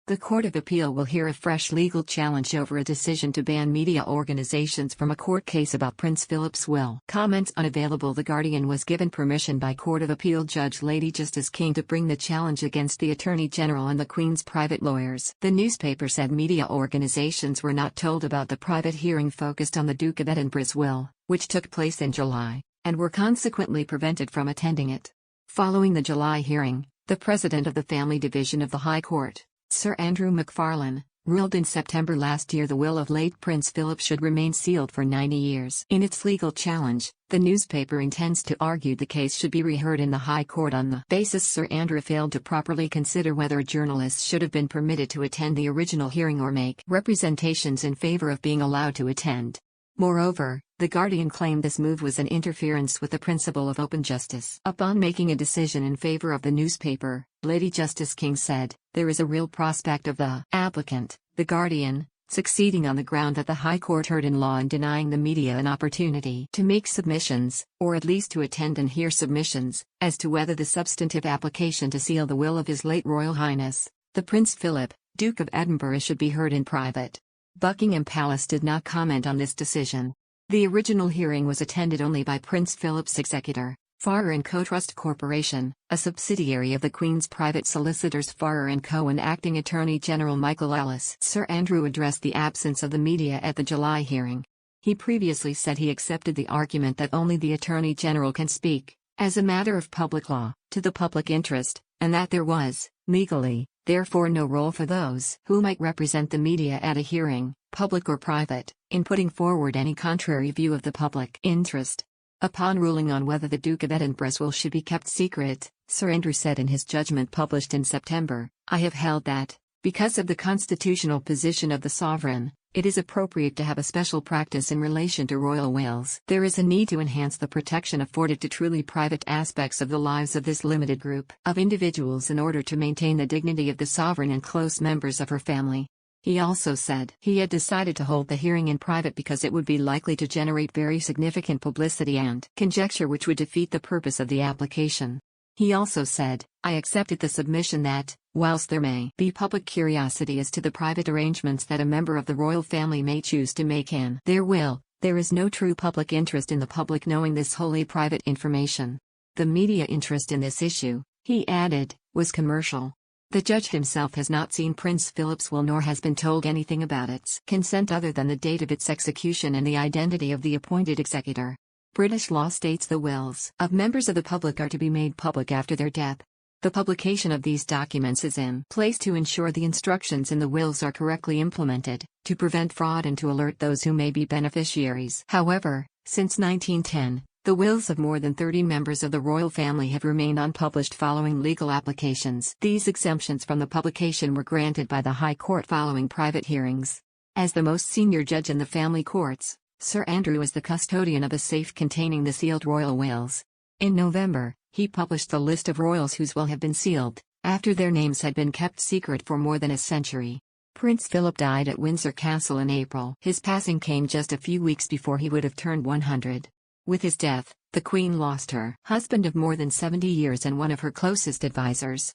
The Court of Appeal will hear a fresh legal challenge over a decision to ban media organizations from a court case about Prince Philip's will. Comments Unavailable The Guardian was given permission by Court of Appeal Judge Lady Justice King to bring the challenge against the Attorney General and the Queen's private lawyers. The newspaper said media organizations were not told about the private hearing focused on the Duke of Edinburgh's will, which took place in July, and were consequently prevented from attending it. Following the July hearing, the president of the Family Division of the High Court, Sir Andrew MacFarlane, ruled in September last year the will of late Prince Philip should remain sealed for 90 years. In its legal challenge, the newspaper intends to argue the case should be reheard in the High Court on the basis Sir Andrew failed to properly consider whether journalists should have been permitted to attend the original hearing or make representations in favor of being allowed to attend. Moreover, The Guardian claimed this move was an interference with the principle of open justice. Upon making a decision in favor of the newspaper, Lady Justice King said, "There is a real prospect of the applicant, The Guardian, succeeding on the ground that the High Court heard in law and denying the media an opportunity to make submissions, or at least to attend and hear submissions, as to whether the substantive application to seal the will of His late Royal Highness, the Prince Philip, Duke of Edinburgh should be heard in private." Buckingham Palace did not comment on this decision. The original hearing was attended only by Prince Philip's executor, Farrer & Co Trust Corporation, a subsidiary of the Queen's private solicitors Farrer & Co and Acting Attorney General Michael Ellis. Sir Andrew addressed the absence of the media at the July hearing. He previously said he accepted the argument that only the Attorney General can speak, as a matter of public law, to the public interest, and that there was, legally, therefore no role for those who might represent the media at a hearing, public or private, in putting forward any contrary view of the public interest. Upon ruling on whether the Duke of Edinburgh's will should be kept secret, Sir Andrew said in his judgment published in September, "I have held that, because of the constitutional position of the sovereign, it is appropriate to have a special practice in relation to royal wills. There is a need to enhance the protection afforded to truly private aspects of the lives of this limited group of individuals in order to maintain the dignity of the sovereign and close members of her family." He also said he had decided to hold the hearing in private because it would be likely to generate very significant publicity and conjecture which would defeat the purpose of the application. He also said, "I accepted the submission that, whilst there may be public curiosity as to the private arrangements that a member of the royal family may choose to make in their will, there is no true public interest in the public knowing this wholly private information." The media interest in this issue, he added, was commercial. The judge himself has not seen Prince Philip's will nor has been told anything about its consent other than the date of its execution and the identity of the appointed executor. British law states the wills of members of the public are to be made public after their death. The publication of these documents is in place to ensure the instructions in the wills are correctly implemented, to prevent fraud and to alert those who may be beneficiaries. However, since 1910, the wills of more than 30 members of the royal family have remained unpublished following legal applications. These exemptions from the publication were granted by the High Court following private hearings. As the most senior judge in the family courts, Sir Andrew is the custodian of a safe containing the sealed royal wills. In November, he published the list of royals whose will have been sealed, after their names had been kept secret for more than a century. Prince Philip died at Windsor Castle in April. His passing came just a few weeks before he would have turned 100. With his death, the Queen lost her husband of more than 70 years and one of her closest advisors.